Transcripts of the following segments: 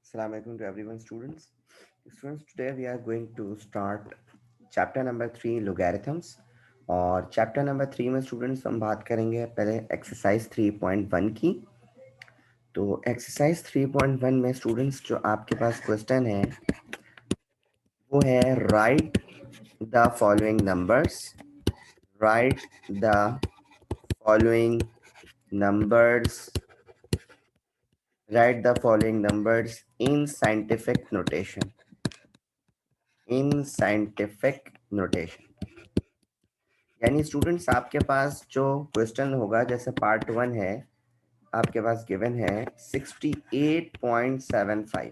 Assalamu alaikum to everyone, students. Students, today we are going to start chapter number 3 logarithms. और chapter number 3 में students हम बात करेंगे पहले एक्सरसाइज 3.1 की। तो एक्सरसाइज 3.1 में स्टूडेंट्स जो आपके पास क्वेश्चन है वो है right the following numbers. Right the following numbers right the following numbers in scientific notation. In scientific notation यानी स्टूडेंट्स आपके पास जो क्वेश्चन होगा, जैसे पार्ट 1 है आपके पास गिवन है 68.75।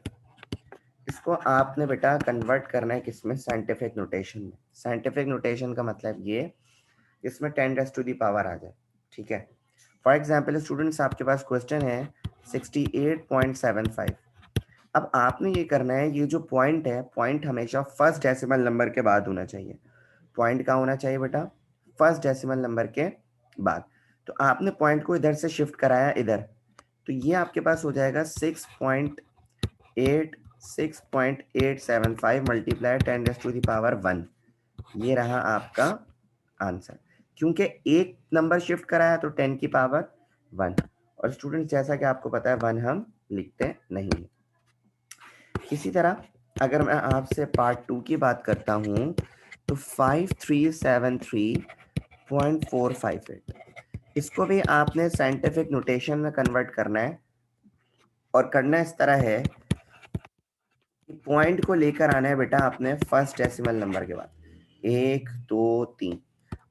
इसको आपने बेटा कन्वर्ट करना है किसमें, साइंटिफिक नोटेशन में। साइंटिफिक नोटेशन का मतलब ये इसमें 10⁻⁴ आ जाए। ठीक है, फॉर एग्जाम्पल स्टूडेंट्स आपके पास क्वेश्चन है 68.75। अब आपने ये करना है, ये जो पॉइंट है, पॉइंट हमेशा फर्स्ट डेसिमल नंबर के बाद होना चाहिए। पॉइंट कहाँ होना चाहिए बेटा, फर्स्ट डेसिमल नंबर के बाद। तो आपने पॉइंट को इधर से शिफ्ट कराया इधर, तो ये आपके पास हो जाएगा 6.875 मल्टीप्लाई 10⁻⁴ ये रहा आपका आंसर। क्योंकि एक नंबर शिफ्ट कराया तो 10⁻⁴ और स्टूडेंट जैसा कि आपको पता है 1 हम लिखते नहीं है। इसी तरह अगर मैं आपसे पार्ट 2 की बात करता हूं तो 5373.458, इसको भी आपने साइंटिफिक नोटेशन में कन्वर्ट करना है। और करना इस तरह है कि पॉइंट को लेकर आना है बेटा आपने फर्स्ट डेसिमल नंबर के बाद, 1 2 3।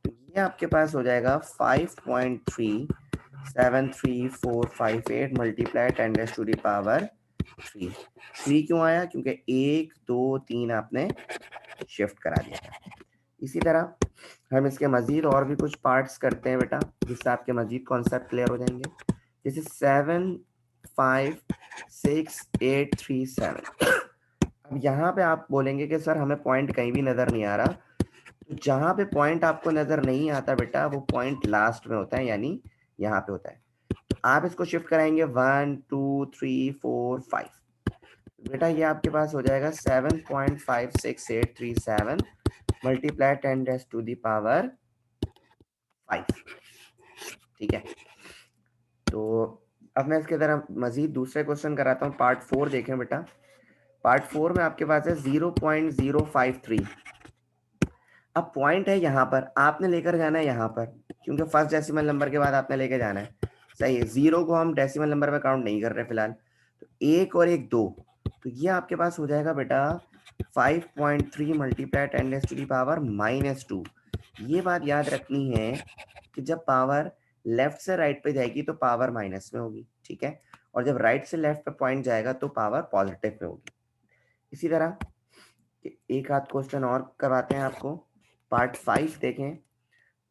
तो ये आपके पास हो जाएगा 5.37348 मल्टीप्लाई 10⁻⁵। 3 क्यों आया, क्योंकि 1 2 3 आपने शिफ्ट करा दिया था। इसी तरह हम इसके मजीद और भी कुछ पार्ट्स करते हैं बेटा, जिससे आपके मजीद कॉन्सेप्ट क्लियर हो जाएंगे। जैसे 75687। अब यहाँ पे आप बोलेंगे कि सर हमें पॉइंट कहीं भी नजर नहीं आ रहा। तो जहाँ पे पॉइंट आपको नजर नहीं आता बेटा, वो पॉइंट लास्ट में होता है, यानी यहाँ पे होता है। तो आप इसको शिफ्ट कराएंगे 1 2 3 4 5। बेटा ये आपके पास हो जाएगा 7.56837 मल्टीप्लाई 10⁻⁵ ठीक है। तो अब मैं इसके तरह मजीद दूसरे क्वेश्चन कराता हूँ। पार्ट 4 देखें बेटा। पार्ट 4 में आपके पास है 0.053। अब पॉइंट है यहाँ पर, आपने लेकर जाना है यहाँ पर, क्योंकि फर्स्ट डेसिमल नंबर के बाद आपने लेकर जाना है। सही है, 0 को हम डेसिमल नंबर में काउंट नहीं कर रहे फिलहाल। तो 1 और 1 2, तो ये आपके पास हो जाएगा बेटा 5.3 मल्टीप्लाई 10⁻⁻²। ये बात याद रखनी है कि जब पावर लेफ्ट से राइट पे जाएगी तो पावर माइनस में होगी। ठीक है, और जब राइट से लेफ्ट पे पॉइंट जाएगा तो पावर पॉजिटिव में होगी। इसी तरह एक आध क्वेश्चन और करवाते हैं आपको। पार्ट 5 देखें।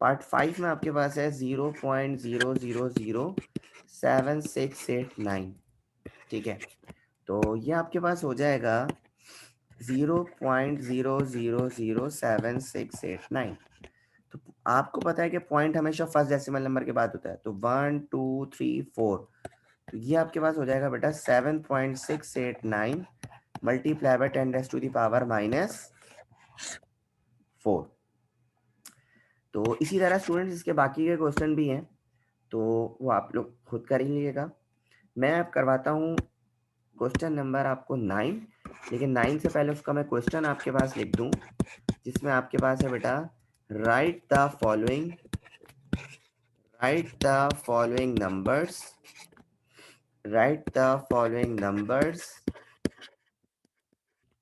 पार्ट 5 में आपके पास है 0.000768 ठीक है। तो ये आपके पास हो जाएगा 0.000768। तो आपको पता है कि पॉइंट हमेशा फर्स्ट डेसिमल नंबर के बाद होता है। तो 1 2 3 4, तो ये आपके पास हो जाएगा बेटा 7.689 मल्टीप्लाई बाय 10⁻⁻⁴। तो इसी तरह स्टूडेंट्स इसके बाकी के क्वेश्चन भी हैं, तो वो आप लोग खुद कर ही लीजिएगा। मैं अब करवाता हूँ क्वेश्चन नंबर आपको 9। लेकिन 9 से पहले उसका मैं क्वेश्चन आपके पास लिख दूं, जिसमें आपके पास है बेटा right the following numbers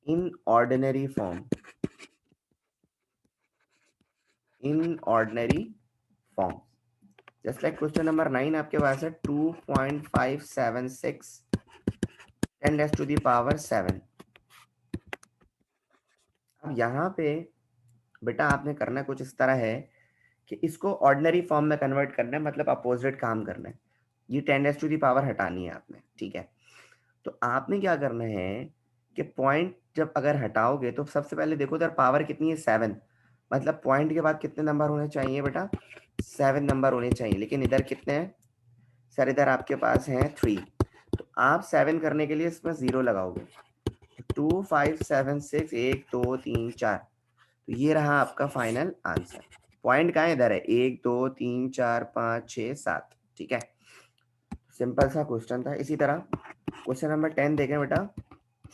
in ordinary form. Just like question number 9 आपके पास है 2.576 10⁻⁷। अब यहाँ पे बेटा आपने करना कुछ इस तरह है कि इसको ऑर्डिनरी फॉर्म में कन्वर्ट करना है, मतलब अपोजिट काम करना है। ये 10⁻⁻ हटानी है आपने। ठीक है, तो आपने क्या करना है कि पॉइंट जब अगर हटाओगे तो सबसे पहले देखो इधर पावर कितनी है, 7। मतलब पॉइंट के बाद कितने नंबर होने चाहिए बेटा, 7 नंबर होने चाहिए। लेकिन इधर कितने हैं सर, इधर आपके पास हैं 3। तो आप 7 करने के लिए इसमें 0 लगाओगे, 2 5 7 6 1 2 3 4, तो ये रहा आपका फाइनल आंसर। पॉइंट कहाँ इधर है, 1 2 3 4 5 6 7, ठीक है। सिंपल सा क्वेश्चन था। इसी तरह क्वेश्चन नंबर 10 देखें बेटा,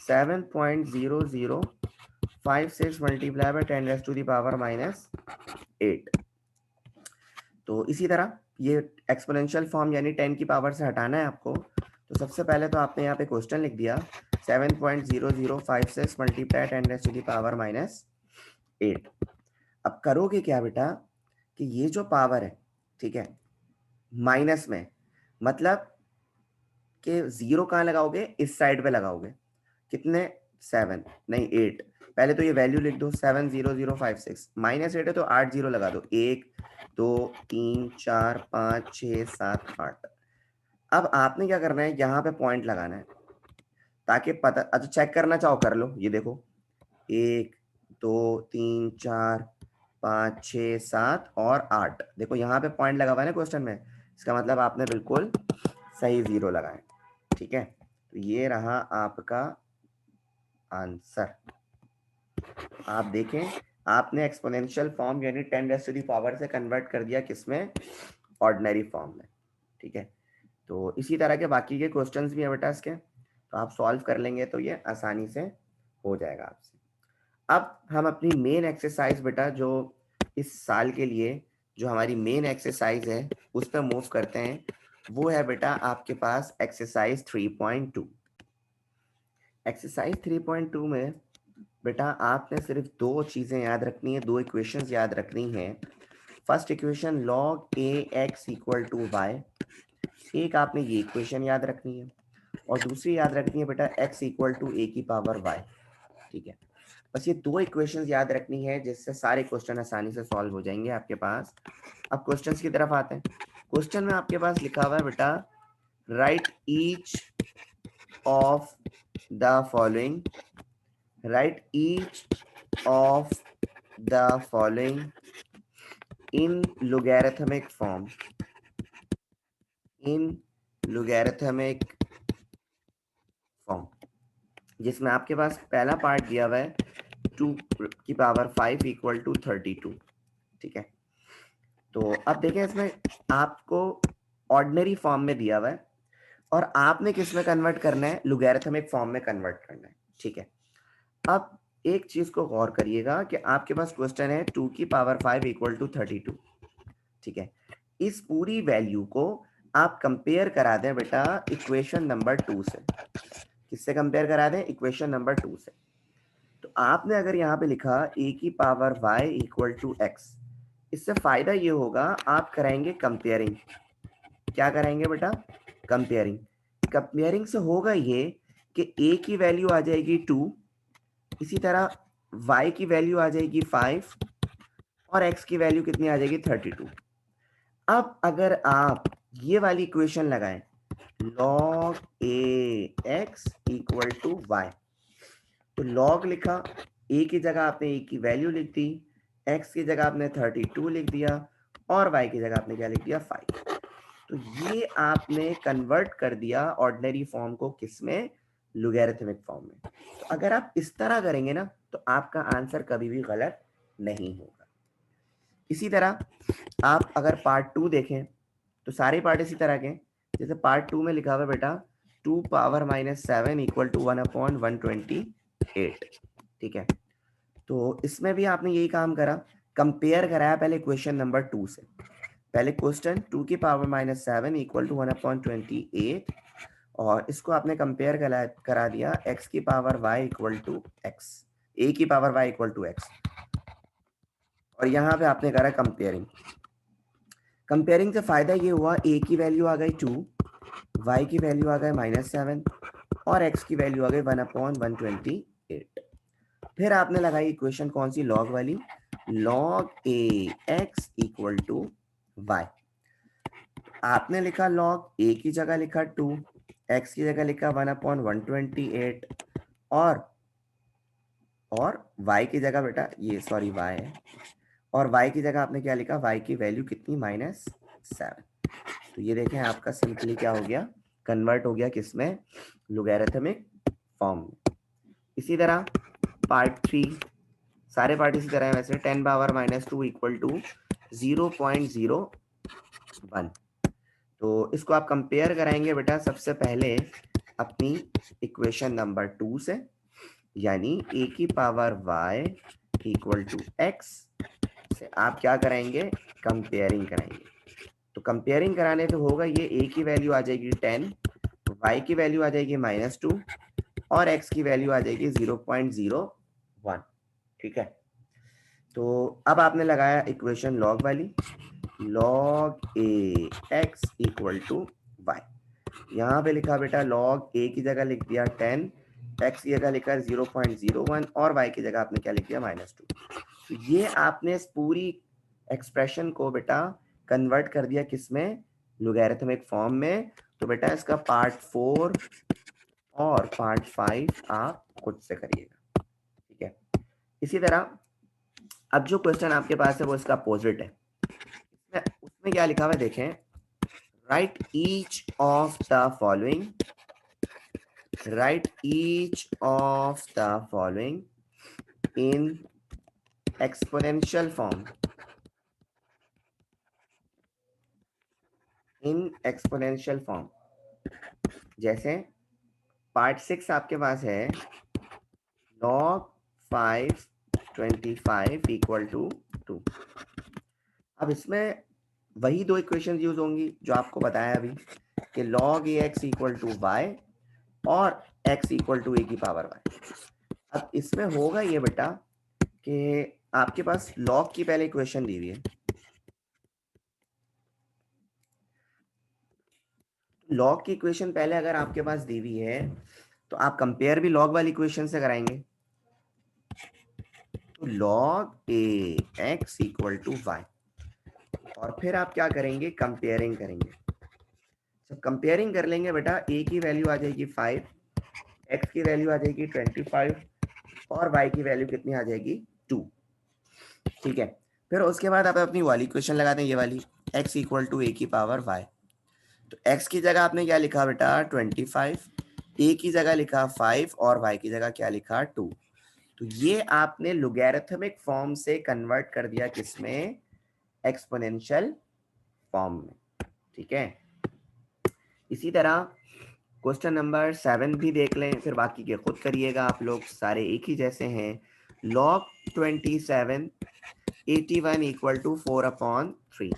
7.0056 multiply by 10 raise to the power -8। तो इसी तरह ये एक्सपोनेंशियल फॉर्म यानी 10 की पावर से हटाना है आपको। तो सबसे पहले तो आपने यहाँ पे क्वेश्चन लिख दिया 7.0056 multiply 10 raise to the power -8। अब करोगे क्या बेटा कि ये जो पावर है, ठीक है, माइनस में, मतलब कि 0 कहाँ लगाओगे, इस साइड पे लगाओगे। कितने, 7 नहीं 8। पहले तो ये वैल्यू लिख दो 70056, -8 है तो 8 0 लगा दो, 1 2 3 4 5 6 7 8। अब आपने क्या करना है, यहाँ पे पॉइंट लगाना है ताकि पता, अच्छा चेक करना चाहो कर लो। ये देखो 1 2 3 4 5 6 7 और 8, देखो यहाँ पे पॉइंट लगा हुआ है ना क्वेश्चन में, इसका मतलब आपने बिल्कुल सही 0 लगाए, ठीक है। तो ये रहा आपका आंसर। आप देखें, आपने एक्सपोनेंशियल फॉर्म यानी 10 रेज़ टू द पावर से कन्वर्ट कर दिया किसमें, ऑर्डिनरी फॉर्म में, ठीक है। तो इसी तरह के बाकी के क्वेश्चंस भी है बेटा इसके, तो आप सॉल्व कर लेंगे तो ये आसानी से हो जाएगा आपसे। अब हम अपनी मेन एक्सरसाइज बेटा, जो इस साल के लिए जो हमारी मेन एक्सरसाइज है उस पर मूव करते हैं। वो है बेटा आपके पास एक्सरसाइज 3.2। एक्सरसाइज 3.2 में बेटा आपने सिर्फ दो चीज़ें याद रखनी है, दो इक्वेशंस याद रखनी है। First equation log a x equal to y, एक आपने ये इक्वेशन याद रखनी है, और दूसरी याद रखनी है बेटा x इक्वल टू a की पावर y, ठीक है। बस ये दो इक्वेशंस याद रखनी है जिससे सारे क्वेश्चन आसानी से सॉल्व हो जाएंगे आपके पास। अब क्वेश्चंस की तरफ आते हैं। क्वेश्चन में आपके पास लिखा हुआ है बेटा, right each of the following, right each of the following in logarithmic form, in logarithmic form, जिसमें आपके पास पहला पार्ट दिया हुआ है 2 की पावर 5 इक्वल टू 32, ठीक है। तो अब देखें, इसमें आपको ऑर्डिनरी फॉर्म में दिया हुआ है और आपने किस में कन्वर्ट करना है, लोगैरिथमिक फॉर्म में कन्वर्ट करना है, ठीक है। अब एक चीज को गौर करिएगा कि आपके पास क्वेश्चन है 2 की पावर 5 इक्वल टू 32, ठीक है। इस पूरी वैल्यू को आप कंपेयर करा दें बेटा इक्वेशन नंबर 2 से। किससे कंपेयर करा दें, इक्वेशन नंबर 2 से। तो आपने अगर यहाँ पे लिखा a की power y equal to x, इससे फायदा ये होगा आप कराएंगे कंपेयरिंग। क्या कराएंगे बेटा, कंपेयरिंग। कंपेयरिंग से होगा ये कि a की वैल्यू आ जाएगी 2, इसी तरह y की वैल्यू आ जाएगी 5 और x की वैल्यू कितनी आ जाएगी 32। अब अगर आप ये वाली इक्वेशन लगाएं, log a x equal to y, तो log लिखा, a की जगह आपने a की वैल्यू लिख दी, x की जगह आपने 32 लिख दिया और y की जगह आपने क्या लिख दिया, 5। तो ये आपने कन्वर्ट कर दिया ऑर्डिनरी फॉर्म को किसमें, लोगैरिथमिक फॉर्म में। तो अगर आप इस तरह करेंगे ना तो आपका आंसर कभी भी गलत नहीं होगा। इसी तरह आप अगर पार्ट 2 देखें तो सारे पार्ट इसी तरह के, जैसे पार्ट 2 में लिखा हुआ है बेटा 2 पावर -7 इक्वल टू 1/128, ठीक है। तो इसमें भी आपने यही काम करा, कंपेयर कराया पहले क्वेश्चन नंबर 2 से। पहले क्वेश्चन 2 की पावर -7 इक्वल टू 1/28 और इसको आपने कंपेयर करा दिया x की power y equal to x, a की power y equal to x, और यहाँ पे आपने करा कंपेयरिंग। कंपेयरिंग से फायदा ये हुआ, a की वैल्यू आ गई 2, y की वैल्यू आ गई -7 और x की वैल्यू आ गई 1/128। फिर आपने लगाई इक्वेशन कौन सी, लॉग वाली, log a x equal to y। आपने लिखा log a की जगह लिखा 2, x की जगह लिखा 1/128 और y की जगह बेटा ये सॉरी y है, और y की जगह आपने क्या लिखा, y की वैल्यू कितनी, -7। तो ये देखें आपका सिंपली क्या हो गया, कन्वर्ट हो गया किसमें, लोगैरिथमिक फॉर्म में। इसी तरह पार्ट 3, सारे पार्ट इसी तरह है वैसे, 10⁻⁻2 इक्वल टू 0.01। तो इसको आप कंपेयर कराएंगे बेटा सबसे पहले अपनी इक्वेशन नंबर 2 से, यानी a की power y equal to x से आप क्या कराएंगे, कंपेयरिंग कराएंगे। तो कंपेयरिंग कराने पे होगा ये a की वैल्यू आ जाएगी 10, y की वैल्यू आ जाएगी -2 और x की वैल्यू आ जाएगी 0.01। ठीक है, तो अब आपने लगाया इक्वेशन लॉग वाली, log a x equal to y। यहाँ पे लिखा बेटा log a की जगह लिख दिया 10, x की जगह लिखा 0.01 और y की जगह आपने क्या लिख दिया -2। तो ये आपने इस पूरी एक्सप्रेशन को बेटा कन्वर्ट कर दिया किसमें, लोगैरिथमिक फॉर्म में। तो बेटा इसका पार्ट 4 और पार्ट 5 आप खुद से करिएगा। ठीक है, इसी तरह अब जो क्वेश्चन आपके पास है वो इसका अपोजिट है। उसमें क्या लिखा हुआ है देखें, right each of the following, right each of the following in exponential form, in exponential form. जैसे पार्ट 6 आपके पास है log 525 इक्वल टू 2। अब इसमें वही दो इक्वेशन यूज होंगी जो आपको बताया अभी कि log ax equal to y और x इक्वल टू a की पावर y। अब इसमें होगा ये बेटा कि आपके पास log की पहले इक्वेशन दी हुई है, log की इक्वेशन पहले अगर आपके पास दी हुई है तो आप कंपेयर भी log वाली इक्वेशन से कराएंगे। तो log ax equal to y और फिर आप क्या करेंगे, कंपेयरिंग करेंगे। जब कंपेयरिंग कर लेंगे बेटा a की वैल्यू आ जाएगी 5, x की वैल्यू आ जाएगी 25 और y की वैल्यू कितनी आ जाएगी 2। ठीक है, फिर उसके बाद आप अपनी वाली इक्वेशन लगा दें, ये वाली x इक्वल टू a की पावर y। तो x की जगह आपने क्या लिखा बेटा 25, a की जगह लिखा 5 और y की जगह क्या लिखा 2। तो ये आपने लोगैरिथमिक फॉर्म से कन्वर्ट कर दिया किसमें, एक्सपोनेंशियल फॉर्म में। ठीक है, इसी तरह क्वेश्चन नंबर 7 भी देख लें, फिर बाकी के खुद करिएगा आप लोग, सारे एक ही जैसे हैं। log 27 81 equal to 4/3।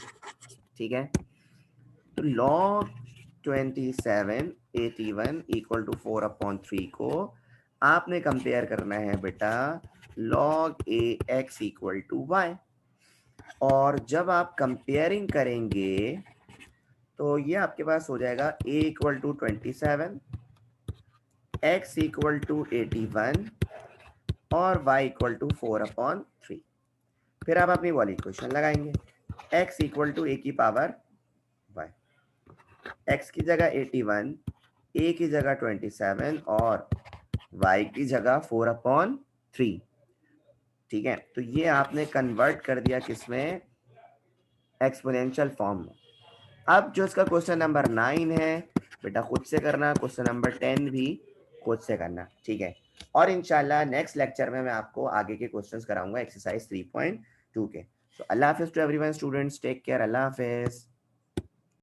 ठीक है, तो log 27 81 इक्वल टू 4/3 को आपने कंपेयर करना है बेटा log ax equal to y। और जब आप कंपेयरिंग करेंगे तो ये आपके पास हो जाएगा a equal to 27, x equal to 81 और y इक्वल टू 4/3। फिर आप अपनी वाली इक्वेशन लगाएंगे, x इक्वल टू a की पावर y, x की जगह 81, a की जगह 27 और y की जगह 4/3। ठीक है, तो ये आपने कन्वर्ट कर दिया किसमें, एक्सपोनेंशियल फॉर्म में। अब जो इसका क्वेश्चन नंबर 9 है बेटा खुद से करना, क्वेश्चन नंबर 10 भी खुद से करना। ठीक है, और इंशाल्लाह नेक्स्ट लेक्चर में मैं आपको आगे के क्वेश्चंस कराऊंगा एक्सरसाइज 3.2 के। तो अल्लाह हाफिज to everyone students, take care, अल्लाह हाफिज।